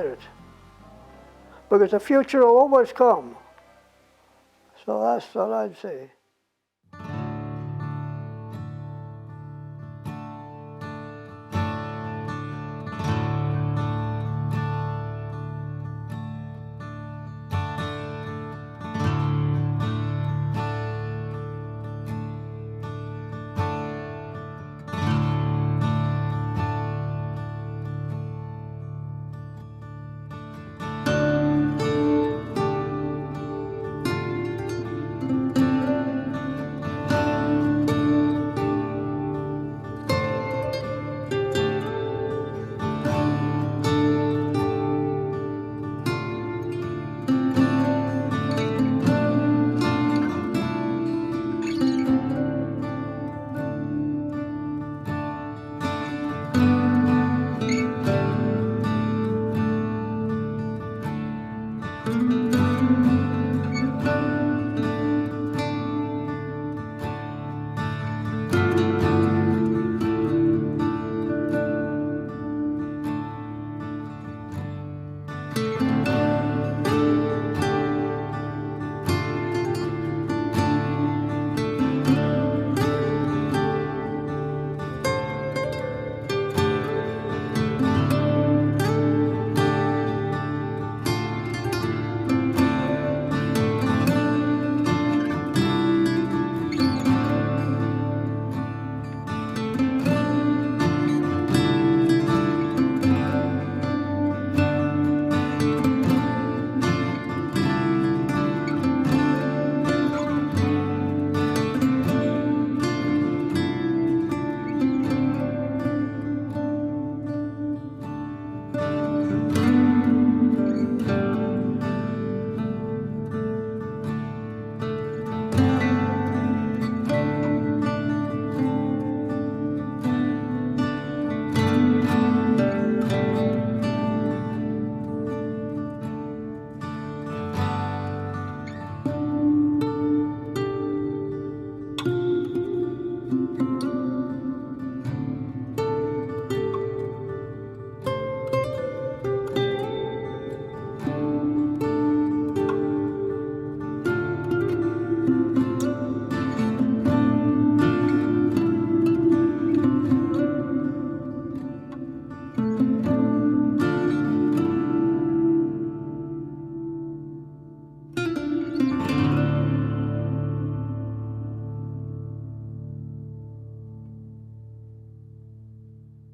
Speaker 1: it. Because the future will always come. So that's what I'd say.